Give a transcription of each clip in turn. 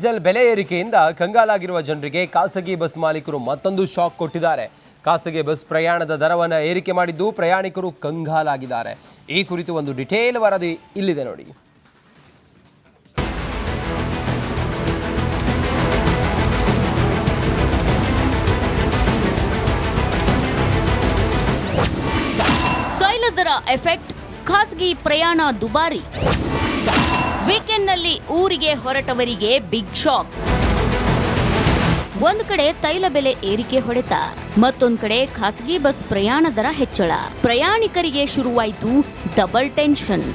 Diesel ಬೆಲೆ ಏರಿಕೆಯಿಂದ ಕಂಗಾಲಾಗಿರುವ ಜನರಿಗೆ ಖಾಸಗಿ ಬಸ್ ಮಾಲೀಕರು ಮತ್ತೊಂದು ಶಾಕ್ ಕೊಟ್ಟಿದ್ದಾರೆ. ಖಾಸಗಿ ಬಸ್ ಪ್ರಯಾಣದ ದರವನ್ನು ಏರಿಕೆ ಮಾಡಿದ್ದು ಪ್ರಯಾಣಿಕರು ಕಂಗಾಲಾಗಿದ್ದಾರೆ. ಈ ಕುರಿತು ಒಂದು ಡಿಟೇಲ್ ವರದಿ ಇಲ್ಲಿದೆ ನೋಡಿ. ತೈಲ ದರ ಎಫೆಕ್ಟ್, ಖಾಸಗಿ ಪ್ರಯಾಣ ದುಬಾರಿ, ವೀಕೆಂಡ್ನಲ್ಲಿ ಊರಿಗೆ ಹೊರಟವರಿಗೆ ಬಿಗ್ ಶಾಕ್. ಒಂದು ಕಡೆ ತೈಲ ಬೆಲೆ ಏರಿಕೆ ಹೊಡೆತ, ಮತ್ತೊಂದು ಕಡೆ ಖಾಸಗಿ ಬಸ್ ಪ್ರಯಾಣ ದರ ಹೆಚ್ಚಳ. ಪ್ರಯಾಣಿಕರಿಗೆ ಶುರುವಾಯಿತು ಡಬಲ್ ಟೆನ್ಷನ್.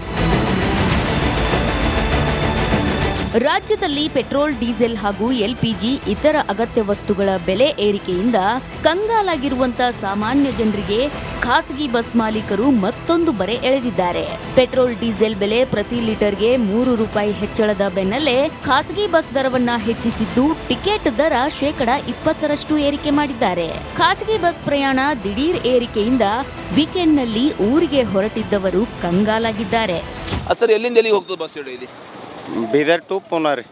ರಾಜ್ಯದಲ್ಲಿ ಪೆಟ್ರೋಲ್, ಡೀಸೆಲ್ ಹಾಗೂ ಎಲ್ಪಿಜಿ ಇತರ ಅಗತ್ಯ ವಸ್ತುಗಳ ಬೆಲೆ ಏರಿಕೆಯಿಂದ ಕಂಗಾಲಾಗಿರುವಂತಹ ಸಾಮಾನ್ಯ ಜನರಿಗೆ ಖಾಸಗಿ ಬಸ್ ಮಾಲೀಕರು ಮತ್ತೊಂದು ಬರೆ ಎಳೆದಿದ್ದಾರೆ. ಪೆಟ್ರೋಲ್, ಡೀಸೆಲ್ ಬೆಲೆ ಪ್ರತಿ ಲೀಟರ್ಗೆ 3 ರೂಪಾಯಿ ಹೆಚ್ಚಳದ ಬೆನ್ನಲ್ಲೇ ಖಾಸಗಿ ಬಸ್ ದರವನ್ನ ಹೆಚ್ಚಿಸಿದ್ದು ಟಿಕೆಟ್ ದರ 20% ಏರಿಕೆ ಮಾಡಿದ್ದಾರೆ. ಖಾಸಗಿ ಬಸ್ ಪ್ರಯಾಣ ದಿಢೀರ್ ಏರಿಕೆಯಿಂದ ವೀಕೆಂಡ್ನಲ್ಲಿ ಊರಿಗೆ ಹೊರಟಿದ್ದವರು ಕಂಗಾಲಾಗಿದ್ದಾರೆ. ಸರ್, ಎಲ್ಲಿಂದ ಎಲ್ಲಿ ಹೋಗ್ತದೆ ಬಸ್ ಇಲ್ಲಿ? ಬೀದರ್ ಟು ಪುನಾ ರೀ.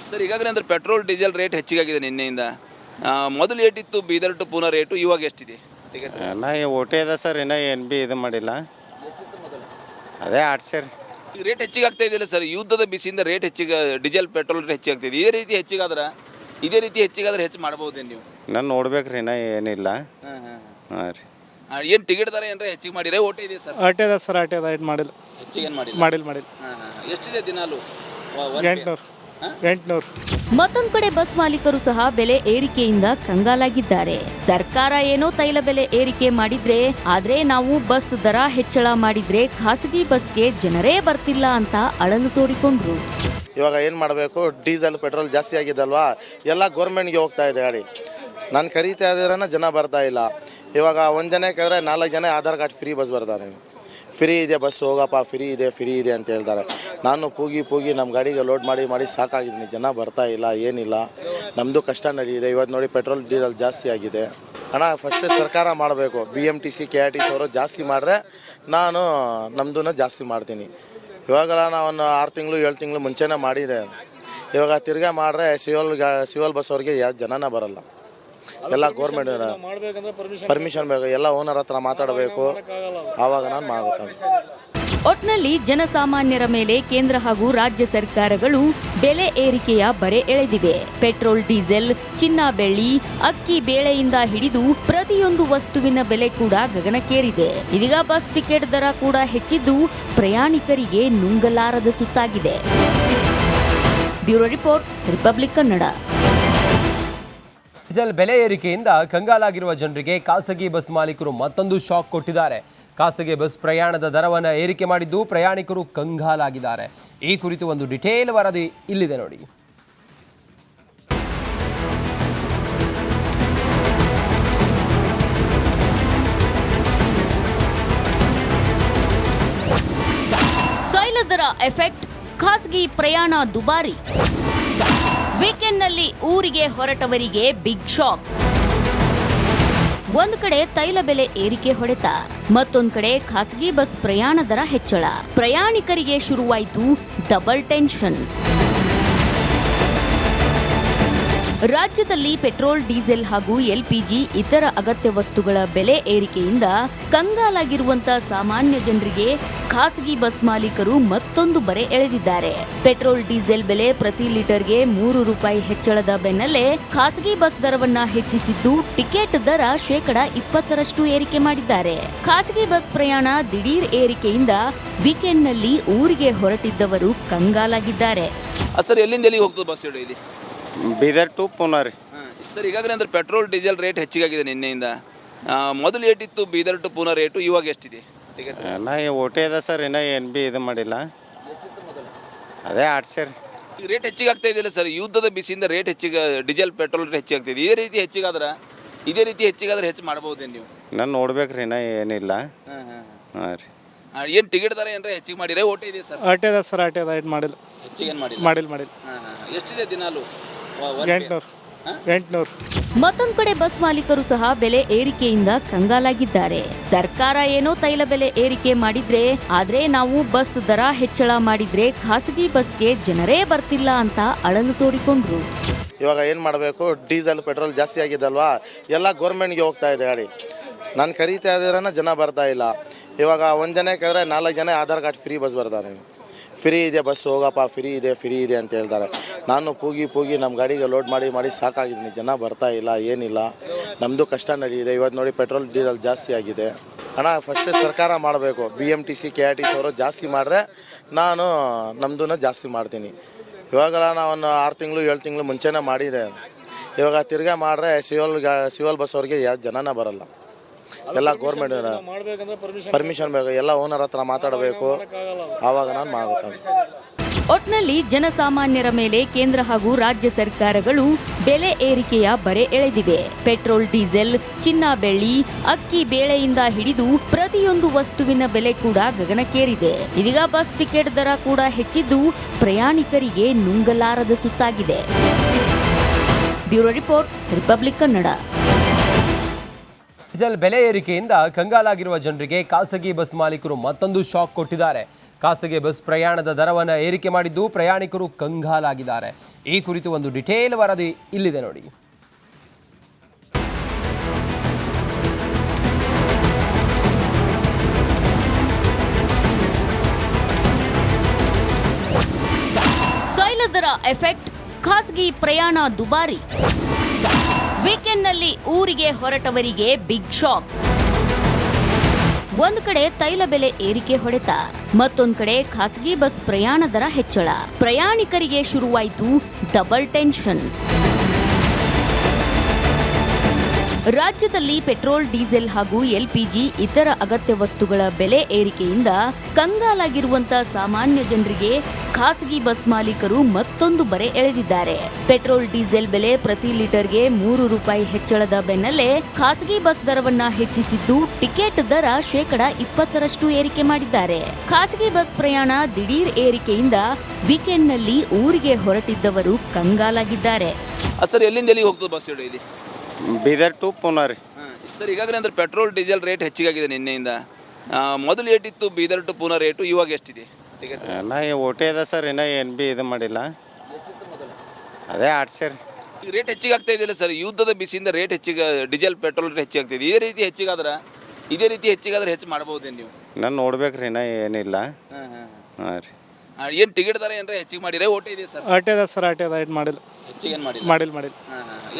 ಸರ್, ಈಗಾಗಲೇ ಅಂದ್ರೆ ಪೆಟ್ರೋಲ್, ಡೀಸೆಲ್ ರೇಟ್ ಹೆಚ್ಚಿಗಾಗಿದೆ ನಿನ್ನೆಯಿಂದ. ಮೊದಲು ಏಟಿತ್ತು ಬೀದರ್ ಟು ಪುನಾ ರೇಟು, ಇವಾಗ ಎಷ್ಟಿದೆ? ಎಲ್ಲ ಓಟೆ ಇದೆ ಸರ್, ಇನ್ನೂ ಏನು ಬಿ ಇದು ಮಾಡಿಲ್ಲ. ಅದೇ 800 ರೀ. ಈಗ ರೇಟ್ ಹೆಚ್ಚಿಗೆ ಆಗ್ತಾ ಇದೆಯಲ್ಲ ಸರ್, ಯುದ್ಧದ ಬಿಸಿಯಿಂದ ರೇಟ್ ಹೆಚ್ಚಿಗೆ, ಡೀಸೆಲ್ ಪೆಟ್ರೋಲ್ ರೇಟ್ ಹೆಚ್ಚಿಗಾಗ್ತಿದೆ. ಇದೇ ರೀತಿ ಹೆಚ್ಚಿಗಾದ್ರೆ ಹೆಚ್ಚು ಮಾಡ್ಬೋದೇನು ನೀವು? ನಾನು ನೋಡ್ಬೇಕ್ರಿ, ಇನ್ನೂ ಏನಿಲ್ಲ. ಹಾಂ ರೀ. ಏನು ಟಿಕೆಟ್ ದರ ಏನಾರ ಹೆಚ್ಚಿಗೆ ಮಾಡಿದ್ರೆ ಓಟೆ ಇದೆ ಸರ್? ಆಟೆ ಇದೆ ಸರ್, ಆಟೆ ಇದೆ. ಇದು ಮಾಡಿಲ್ಲ, ಹೆಚ್ಚಿಗೆ ಏನು ಮಾಡಿಲ್ಲ. ಎಷ್ಟಿದೆ ದಿನಾಲು? 800. ಮತ್ತೊಂದು ಕಡೆ ಬಸ್ ಮಾಲೀಕರು ಸಹ ಬೆಲೆ ಏರಿಕೆಯಿಂದ ಕಂಗಾಲಾಗಿದ್ದಾರೆ. ಸರ್ಕಾರ ಏನೋ ತೈಲ ಬೆಲೆ ಏರಿಕೆ ಮಾಡಿದ್ರೆ, ಆದ್ರೆ ನಾವು ಬಸ್ ದರ ಹೆಚ್ಚಳ ಮಾಡಿದ್ರೆ ಖಾಸಗಿ ಬಸ್ಗೆ ಜನರೇ ಬರ್ತಿಲ್ಲ ಅಂತ ಅಳಲು ತೋಡಿಕೊಂಡ್ರು. ಇವಾಗ ಏನು ಮಾಡಬೇಕು? ಡೀಸೆಲ್ ಪೆಟ್ರೋಲ್ ಜಾಸ್ತಿ ಆಗಿದ್ದಲ್ವಾ, ಎಲ್ಲ ಗೌರ್ಮೆಂಟ್ಗೆ ಹೋಗ್ತಾ ಇದೆ ಗಾಡಿ. ನಾನು ಕರೀತಾ ಇದ್ದೀರನ್ನ ಜನ ಬರ್ತಾ ಇಲ್ಲ. ಇವಾಗ ಒಂದು ಜನ ಕೇಳಿದ್ರೆ 4 ಜನ ಆಧಾರ್ ಕಾರ್ಡ್ ಫ್ರೀ ಬಸ್ ಬರ್ತಾರೆ. ಫ್ರೀ ಇದೆ ಬಸ್, ಹೋಗಪ್ಪ, ಫ್ರೀ ಇದೆ ಅಂತ ಹೇಳ್ತಾರೆ. ನಾನು ಪೂಗಿ ನಮ್ಮ ಗಾಡಿಗೆ ಲೋಡ್ ಮಾಡಿ ಸಾಕಾಗಿದ್ದೀನಿ. ಜನ ಬರ್ತಾ ಇಲ್ಲ, ಏನಿಲ್ಲ. ನಮ್ಮದು ಕಷ್ಟ ನಡೀಇದೆ. ಇವತ್ತು ನೋಡಿ ಪೆಟ್ರೋಲ್ ಡೀಸೆಲ್ ಜಾಸ್ತಿ ಆಗಿದೆ. ಹಣ ಫಸ್ಟ್ ಸರ್ಕಾರ ಮಾಡಬೇಕು. BMTC KRTC ಅವರು ಜಾಸ್ತಿ ಮಾಡಿದ್ರೆ ನಾನು ನಮ್ಮದನ್ನ ಜಾಸ್ತಿ ಮಾಡ್ತೀನಿ. ಇವಾಗೆಲ್ಲ ನಾವು 6 ತಿಂಗಳು 7 ತಿಂಗಳು ಮುಂಚೆನೇ ಮಾಡಿದೆ. ಇವಾಗ ತಿರ್ಗಾ ಮಾಡಿದ್ರೆ ಸಿವಲ್ ಬಸ್ ಅವ್ರಿಗೆ ಯಾವ ಜನನ ಬರಲ್ಲ. ಎಲ್ಲ ಗೌರ್ಮೆಂಟ್ ಪರ್ಮಿಷನ್ ಬೇಕು, ಎಲ್ಲ ಓನರ್ ಹತ್ರ ಮಾತಾಡಬೇಕು. ಆವಾಗ ನಾನು ಮಾಡ್ತೀನಿ. ಒಟ್ನಲ್ಲಿ ಜನಸಾಮಾನ್ಯರ ಮೇಲೆ ಕೇಂದ್ರ ಹಾಗೂ ರಾಜ್ಯ ಸರ್ಕಾರಗಳು ಬೆಲೆ ಏರಿಕೆಯ ಬರೆ ಎಳೆದಿವೆ. ಪೆಟ್ರೋಲ್, ಡೀಸೆಲ್, ಚಿನ್ನ, ಬೆಳ್ಳಿ, ಅಕ್ಕಿ, ಬೇಳೆಯಿಂದ ಹಿಡಿದು ಪ್ರತಿಯೊಂದು ವಸ್ತುವಿನ ಬೆಲೆ ಕೂಡ ಗಗನಕ್ಕೇರಿದೆ. ಇದೀಗ ಬಸ್ ಟಿಕೆಟ್ ದರ ಕೂಡ ಹೆಚ್ಚಿದ್ದು ಪ್ರಯಾಣಿಕರಿಗೆ ನುಂಗಲಾರದ ತುತ್ತಾಗಿದೆ. Bureau report, Republic Kannada. Diesel ಬೆಲೆ ಏರಿಕೆಯಿಂದ ಕಂಗಾಲಾಗಿರುವ ಜನರಿಗೆ ಖಾಸಗಿ ಬಸ್ ಮಾಲೀಕರು ಮತ್ತೊಂದು ಶಾಕ್ ಕೊಟ್ಟಿದ್ದಾರೆ. ಖಾಸಗಿ ಬಸ್ ಪ್ರಯಾಣದ ದರವನ್ನು ಏರಿಕೆ ಮಾಡಿದ್ದು ಪ್ರಯಾಣಿಕರು ಕಂಗಾಲಾಗಿದ್ದಾರೆ. ಈ ಕುರಿತು ಒಂದು ಡಿಟೇಲ್ ವರದಿ ಇಲ್ಲಿದೆ ನೋಡಿ. ತೈಲ ದರ ಎಫೆಕ್ಟ್, ಖಾಸಗಿ ಪ್ರಯಾಣ ದುಬಾರಿ, ವೀಕೆಂಡ್ನಲ್ಲಿ ಊರಿಗೆ ಹೊರಟವರಿಗೆ ಬಿಗ್ ಶಾಕ್. ಒಂದು ಕಡೆ ತೈಲ ಬೆಲೆ ಏರಿಕೆ ಹೊಡೆತ, ಮತ್ತೊಂದು ಕಡೆ ಖಾಸಗಿ ಬಸ್ ಪ್ರಯಾಣ ದರ ಹೆಚ್ಚಳ. ಪ್ರಯಾಣಿಕರಿಗೆ ಶುರುವಾಯಿತು ಡಬಲ್ ಟೆನ್ಷನ್. ರಾಜ್ಯದಲ್ಲಿ ಪೆಟ್ರೋಲ್, ಡೀಸೆಲ್ ಹಾಗೂ ಎಲ್ಪಿಜಿ ಇತರ ಅಗತ್ಯ ವಸ್ತುಗಳ ಬೆಲೆ ಏರಿಕೆಯಿಂದ ಕಂಗಾಲಾಗಿರುವಂತಹ ಸಾಮಾನ್ಯ ಜನರಿಗೆ ಖಾಸಗಿ ಬಸ್ ಮಾಲೀಕರು ಮತ್ತೊಂದು ಬರೆ ಎಳೆದಿದ್ದಾರೆ. ಪೆಟ್ರೋಲ್, ಡೀಸೆಲ್ ಬೆಲೆ ಪ್ರತಿ ಲೀಟರ್ಗೆ 3 ರೂಪಾಯಿ ಹೆಚ್ಚಳದ ಬೆನ್ನಲ್ಲೇ ಖಾಸಗಿ ಬಸ್ ದರವನ್ನ ಹೆಚ್ಚಿಸಿದ್ದು ಟಿಕೆಟ್ ದರ 20% ಏರಿಕೆ ಮಾಡಿದ್ದಾರೆ. ಖಾಸಗಿ ಬಸ್ ಪ್ರಯಾಣ ದಿಢೀರ್ ಏರಿಕೆಯಿಂದ ವೀಕೆಂಡ್ನಲ್ಲಿ ಊರಿಗೆ ಹೊರಟಿದ್ದವರು ಕಂಗಾಲಾಗಿದ್ದಾರೆ. ಸರ್, ಎಲ್ಲಿಂದ ಎಲ್ಲಿ ಹೋಗ್ತದೆ ಬಸ್ ಇಲ್ಲಿ? ಬೀದರ್ ಟು ಪುನಾ ರೀ. ಸರ್, ಈಗಾಗಲೇ ಅಂದ್ರೆ ಪೆಟ್ರೋಲ್, ಡೀಸೆಲ್ ರೇಟ್ ಹೆಚ್ಚಿಗಾಗಿದೆ ನಿನ್ನೆಯಿಂದ. ಮೊದಲು ಏಟಿತ್ತು ಬೀದರ್ ಟು ಪುನಾ ರೇಟು, ಇವಾಗ ಎಷ್ಟಿದೆ? ಎಲ್ಲ ಓಟೆ ಇದೆ ಸರ್, ಇನ್ನೂ ಏನು ಬಿ ಇದು ಮಾಡಿಲ್ಲ. ಅದೇ 800 ರೀ. ಈಗ ರೇಟ್ ಹೆಚ್ಚಿಗೆ ಆಗ್ತಾ ಇದೆಯಲ್ಲ ಸರ್, ಯುದ್ಧದ ಬಿಸಿಯಿಂದ ರೇಟ್ ಹೆಚ್ಚಿಗೆ, ಡೀಸೆಲ್ ಪೆಟ್ರೋಲ್ ರೇಟ್ ಹೆಚ್ಚಿಗಾಗ್ತಿದೆ. ಇದೇ ರೀತಿ ಹೆಚ್ಚಿಗಾದ್ರೆ ಹೆಚ್ಚು ಮಾಡ್ಬೋದೇನು ನೀವು? ನಾನು ನೋಡ್ಬೇಕ್ರಿ, ಇನ್ನೂ ಏನಿಲ್ಲ. ಹಾಂ ರೀ. ಏನು ಟಿಕೆಟ್ ದರ ಏನಾರ ಹೆಚ್ಚಿಗೆ ಮಾಡಿದ್ರೆ ಓಟೆ ಇದೆ ಸರ್? ಆಟೆ ಇದೆ ಸರ್, ಆಟೆ ಇದೆ. ಇದು ಮಾಡಿಲ್ಲ, ಹೆಚ್ಚಿಗೆ ಏನು ಮಾಡಿಲ್ಲ. ಮಾಡಿಲ್ಲ. ಎಷ್ಟಿದೆ ದಿನಾಲು? 800. ಎಂಟುನೂರು. ಮತ್ತೊಂದು ಕಡೆ ಬಸ್ ಮಾಲೀಕರು ಸಹ ಬೆಲೆ ಏರಿಕೆಯಿಂದ ಕಂಗಾಲಾಗಿದ್ದಾರೆ. ಸರ್ಕಾರ ಏನೋ ತೈಲ ಬೆಲೆ ಏರಿಕೆ ಮಾಡಿದ್ರೆ, ಆದ್ರೆ ನಾವು ಬಸ್ ದರ ಹೆಚ್ಚಳ ಮಾಡಿದ್ರೆ ಖಾಸಗಿ ಬಸ್ಗೆ ಜನರೇ ಬರ್ತಿಲ್ಲ ಅಂತ ಅಳಲು ತೋಡಿಕೊಂಡ್ರು. ಇವಾಗ ಏನು ಮಾಡಬೇಕು, ಡೀಸೆಲ್ ಪೆಟ್ರೋಲ್ ಜಾಸ್ತಿ ಆಗಿದ್ದಲ್ವಾ, ಎಲ್ಲ ಗೌರ್ಮೆಂಟ್ಗೆ ಹೋಗ್ತಾ ಇದೆ ಗಾಡಿ. ನಾನು ಕರೀತಾ ಇದ್ದೀರನ್ನ ಜನ ಬರ್ತಾ ಇಲ್ಲ. ಇವಾಗ ಒಂದು ಜನ ಕೇಳಿದ್ರೆ 4 ಜನ ಆಧಾರ್ ಕಾರ್ಡ್ ಫ್ರೀ ಬಸ್ ಬರ್ತಾರೆ. ಫ್ರೀ ಇದೆ ಬಸ್, ಹೋಗಪ್ಪ ಫ್ರೀ ಇದೆ ಅಂತ ಹೇಳ್ತಾರೆ. ನಾನು ಪೂಗಿ ನಮ್ಮ ಗಾಡಿಗೆ ಲೋಡ್ ಮಾಡಿ ಸಾಕಾಗಿದ್ದೀನಿ. ಜನ ಬರ್ತಾ ಇಲ್ಲ, ಏನಿಲ್ಲ, ನಮ್ಮದು ಕಷ್ಟ ನಡೆಯಿದೆ. ಇವತ್ತು ನೋಡಿ ಪೆಟ್ರೋಲ್ ಡೀಸೆಲ್ ಜಾಸ್ತಿ ಆಗಿದೆ. ಹಣ ಫಸ್ಟ್ ಸರ್ಕಾರ ಮಾಡಬೇಕು. BMTC KRTC ಅವರು ಜಾಸ್ತಿ ಮಾಡಿದ್ರೆ ನಾನು ನಮ್ಮದನ್ನ ಜಾಸ್ತಿ ಮಾಡ್ತೀನಿ. ಇವಾಗೆಲ್ಲ ನಾವು 6 ತಿಂಗಳು 7 ತಿಂಗಳು ಮುಂಚೆನೇ ಮಾಡಿದೆ. ಇವಾಗ ತಿರ್ಗಾ ಮಾಡಿದ್ರೆ ಸಿವಲ್ ಬಸ್ ಅವ್ರಿಗೆ ಯಾವ ಜನನ ಬರಲ್ಲ. ಎಲ್ಲ ಗೌರ್ಮೆಂಟ್ ಪರ್ಮಿಷನ್ ಬೇಕು, ಎಲ್ಲ ಓನರ್ ಹತ್ರ ಮಾತಾಡಬೇಕು, ಆವಾಗ ನಾನು ಮಾಡ್ತೀನಿ. ಒಟ್ನಲ್ಲಿ ಜನಸಾಮಾನ್ಯರ ಮೇಲೆ ಕೇಂದ್ರ ಹಾಗೂ ರಾಜ್ಯ ಸರ್ಕಾರಗಳು ಬೆಲೆ ಏರಿಕೆಯ ಬರೆ ಎಳೆದಿವೆ. ಪೆಟ್ರೋಲ್, ಡೀಸೆಲ್, ಚಿನ್ನ, ಬೆಳ್ಳಿ, ಅಕ್ಕಿ, ಬೇಳೆಯಿಂದ ಹಿಡಿದು ಪ್ರತಿಯೊಂದು ವಸ್ತುವಿನ ಬೆಲೆ ಕೂಡ ಗಗನಕ್ಕೇರಿದೆ. ಇದೀಗ ಬಸ್ ಟಿಕೆಟ್ ದರ ಕೂಡ ಹೆಚ್ಚಿದ್ದು ಪ್ರಯಾಣಿಕರಿಗೆ ನುಂಗಲಾರದ ತುತ್ತಾಗಿದೆ. Bureau report, Republic Kannada. Diesel ಬೆಲೆ ಏರಿಕೆಯಿಂದ ಕಂಗಾಲಾಗಿರುವ ಜನರಿಗೆ ಖಾಸಗಿ ಬಸ್ ಮಾಲೀಕರು ಮತ್ತೊಂದು ಶಾಕ್ ಕೊಟ್ಟಿದ್ದಾರೆ. ಖಾಸಗಿ ಬಸ್ ಪ್ರಯಾಣದ ದರವನ್ನು ಏರಿಕೆ ಮಾಡಿದ್ದು ಪ್ರಯಾಣಿಕರು ಕಂಗಾಲಾಗಿದ್ದಾರೆ. ಈ ಕುರಿತು ಒಂದು ಡಿಟೇಲ್ ವರದಿ ಇಲ್ಲಿದೆ ನೋಡಿ. ತೈಲ ದರ ಎಫೆಕ್ಟ್, ಖಾಸಗಿ ಪ್ರಯಾಣ ದುಬಾರಿ. ವೀಕೆಂಡ್ನಲ್ಲಿ ಊರಿಗೆ ಹೊರಟವರಿಗೆ ಬಿಗ್ ಶಾಕ್. ಒಂದು ಕಡೆ ತೈಲ ಬೆಲೆ ಏರಿಕೆ ಹೊಡೆತ, ಮತ್ತೊಂದು ಕಡೆ ಖಾಸಗಿ ಬಸ್ ಪ್ರಯಾಣ ದರ ಹೆಚ್ಚಳ. ಪ್ರಯಾಣಿಕರಿಗೆ ಶುರುವಾಯಿತು ಡಬಲ್ ಟೆನ್ಷನ್. ರಾಜ್ಯದಲ್ಲಿ ಪೆಟ್ರೋಲ್, ಡೀಸೆಲ್ ಹಾಗೂ LPG ಇತರ ಅಗತ್ಯ ವಸ್ತುಗಳ ಬೆಲೆ ಏರಿಕೆಯಿಂದ ಕಂಗಾಲಾಗಿರುವಂತ ಸಾಮಾನ್ಯ ಜನರಿಗೆ ಖಾಸಗಿ ಬಸ್ ಮಾಲೀಕರು ಮತ್ತೊಂದು ಬರೆ ಎಳೆದಿದ್ದಾರೆ. ಪೆಟ್ರೋಲ್, ಡೀಸೆಲ್ ಬೆಲೆ ಪ್ರತಿ ಲೀಟರ್ಗೆ 3 ರೂಪಾಯಿ ಹೆಚ್ಚಳದ ಬೆನ್ನಲ್ಲೇ ಖಾಸಗಿ ಬಸ್ ದರವನ್ನ ಹೆಚ್ಚಿಸಿದ್ದು ಟಿಕೆಟ್ ದರ 20% ಏರಿಕೆ ಮಾಡಿದ್ದಾರೆ. ಖಾಸಗಿ ಬಸ್ ಪ್ರಯಾಣ ದಿಢೀರ್ ಏರಿಕೆಯಿಂದ ವೀಕೆಂಡ್ನಲ್ಲಿ ಊರಿಗೆ ಹೊರಟಿದ್ದವರು ಕಂಗಾಲಾಗಿದ್ದಾರೆ. ಸರ್ ಎಲ್ಲಿಂದ ಎಲ್ಲಿಗೆ ಹೋಗ್ತದೆ ಬಸ್ ಇಲ್ಲಿ? ಬೀದರ್ ಟು ಪುನಾ ರೀ. ಸರ್ ಈಗಾಗಲೇ ಅಂದ್ರೆ ಪೆಟ್ರೋಲ್ ಡೀಸೆಲ್ ರೇಟ್ ಹೆಚ್ಚಿಗಾಗಿದೆ ನಿನ್ನೆಯಿಂದ. ಮೊದಲು ಏಟಿತ್ತು ಬೀದರ್ ಟು ಪುನಾ ರೇಟು, ಇವಾಗ ಎಷ್ಟಿದೆ ಟಿಕೆಟ್? ನಾ ಓಟೆ ಅದ ಸರ್, ಇನ್ನೂ NB ಇದು ಮಾಡಿಲ್ಲ. ಅದೇ 800 ರೀ. ಈಗ ರೇಟ್ ಹೆಚ್ಚಿಗಾಗ್ತಾ ಇದೆಯಲ್ಲ ಸರ್, ಯುದ್ಧದ ಬಿಸಿಯಿಂದ ರೇಟ್ ಹೆಚ್ಚಿಗೆ, ಡೀಸೆಲ್ ಪೆಟ್ರೋಲ್ ರೇಟ್ ಹೆಚ್ಚಾಗ್ತಿದೆ. ಇದೇ ರೀತಿ ಹೆಚ್ಚಿಗಾದ್ರೆ ಹೆಚ್ಚು ಮಾಡ್ಬೋದೇನು ನೀವು? ನಾನು ನೋಡ್ಬೇಕ್ರಿ, ಇನ್ನೂ ಏನಿಲ್ಲ. ಹಾಂ ರೀ. ಏನು ಟಿಕೆಟ್ ದರ ಏನಾರ ಹೆಚ್ಚಿಗೆ ಮಾಡಿದ್ರೆ ಓಟೆ ಇದೆ ಸರ್? ಅಟೆ ಅದ ಸರ್, ಅಟೆ ಅದ. ಇದು ಮಾಡಿಲ್ಲ, ಹೆಚ್ಚಿಗೆ ಏನು ಮಾಡಿಲ್ಲ.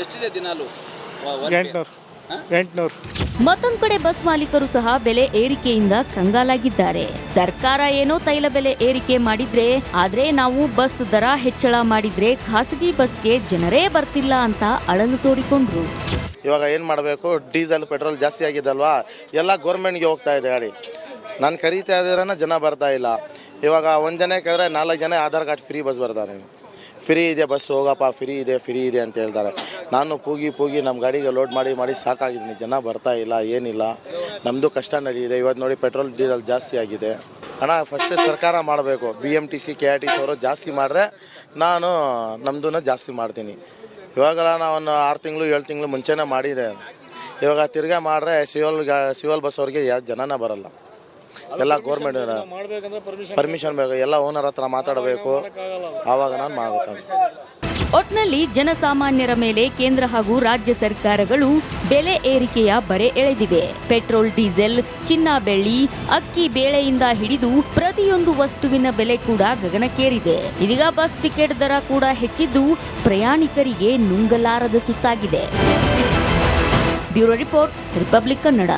ಎಷ್ಟಿದೆ ದಿನಾಲು? 800. ಮತ್ತೊಂದು ಕಡೆ ಬಸ್ ಮಾಲೀಕರು ಸಹ ಬೆಲೆ ಏರಿಕೆಯಿಂದ ಕಂಗಾಲಾಗಿದ್ದಾರೆ. ಸರ್ಕಾರ ಏನೋ ತೈಲ ಬೆಲೆ ಏರಿಕೆ ಮಾಡಿದ್ರೆ, ಆದ್ರೆ ನಾವು ಬಸ್ ದರ ಹೆಚ್ಚಳ ಮಾಡಿದ್ರೆ ಖಾಸಗಿ ಬಸ್ಗೆ ಜನರೇ ಬರ್ತಿಲ್ಲ ಅಂತ ಅಳಲು ತೋಡಿಕೊಂಡ್ರು. ಇವಾಗ ಏನು ಮಾಡಬೇಕು, ಡೀಸೆಲ್ ಪೆಟ್ರೋಲ್ ಜಾಸ್ತಿ ಆಗಿದ್ದಲ್ವಾ, ಎಲ್ಲ ಗೌರ್ಮೆಂಟ್ಗೆ ಹೋಗ್ತಾ ಇದೆ ಗಾಡಿ. ನಾನು ಕರೀತಾ ಇದ್ದೀರನ್ನ ಜನ ಬರ್ತಾ ಇಲ್ಲ. ಇವಾಗ ಒಂದು ಜನ ಕೇಳಿದ್ರೆ 4 ಜನ ಆಧಾರ್ ಕಾರ್ಡ್ ಫ್ರೀ ಬಸ್ ಬರ್ತಾರೆ. ಫ್ರೀ ಇದೆ ಬಸ್, ಹೋಗಪ್ಪ ಫ್ರೀ ಇದೆ ಅಂತ ಹೇಳ್ತಾರೆ. ನಾನು ಪೂಗಿ ನಮ್ಮ ಗಾಡಿಗೆ ಲೋಡ್ ಮಾಡಿ ಸಾಕಾಗಿದ್ದೀನಿ. ಜನ ಬರ್ತಾ ಇಲ್ಲ, ಏನಿಲ್ಲ, ನಮ್ಮದು ಕಷ್ಟ ನಡೆಯಿದೆ. ಇವತ್ತು ನೋಡಿ ಪೆಟ್ರೋಲ್ ಡೀಸೆಲ್ ಜಾಸ್ತಿ ಆಗಿದೆ. ಹಣ ಫಸ್ಟ್ ಸರ್ಕಾರ ಮಾಡಬೇಕು. BMTC KRTC ಅವರು ಜಾಸ್ತಿ ಮಾಡಿದ್ರೆ ನಾನು ನಮ್ಮದನ್ನ ಜಾಸ್ತಿ ಮಾಡ್ತೀನಿ. ಇವಾಗೆಲ್ಲ ನಾವು 6 ತಿಂಗಳು 7 ತಿಂಗಳು ಮುಂಚೆನೇ ಮಾಡಿದೆ. ಇವಾಗ ತಿರ್ಗಾ ಮಾಡಿದ್ರೆ ಸಿವಲ್ ಬಸ್ ಅವ್ರಿಗೆ ಯಾವ ಜನನ ಬರಲ್ಲ. ಎಲ್ಲ ಗೌರ್ಮೆಂಟ್ ಪರ್ಮಿಷನ್ ಬೇಕು, ಎಲ್ಲ ಓನರ್ ಹತ್ರ ಮಾತಾಡಬೇಕು, ಆವಾಗ ನಾನು ಮಾಡ್ತೀನಿ. ಒಟ್ನಲ್ಲಿ ಜನಸಾಮಾನ್ಯರ ಮೇಲೆ ಕೇಂದ್ರ ಹಾಗೂ ರಾಜ್ಯ ಸರ್ಕಾರಗಳು ಬೆಲೆ ಏರಿಕೆಯ ಬರೆ ಎಳೆದಿವೆ. ಪೆಟ್ರೋಲ್, ಡೀಸೆಲ್, ಚಿನ್ನ, ಬೆಳ್ಳಿ, ಅಕ್ಕಿ, ಬೇಳೆಯಿಂದ ಹಿಡಿದು ಪ್ರತಿಯೊಂದು ವಸ್ತುವಿನ ಬೆಲೆ ಕೂಡ ಗಗನಕ್ಕೇರಿದೆ. ಇದೀಗ ಬಸ್ ಟಿಕೆಟ್ ದರ ಕೂಡ ಹೆಚ್ಚಿದ್ದು ಪ್ರಯಾಣಿಕರಿಗೆ ನುಂಗಲಾರದ ತುತ್ತಾಗಿದೆ. Bureau report, Republic Kannada.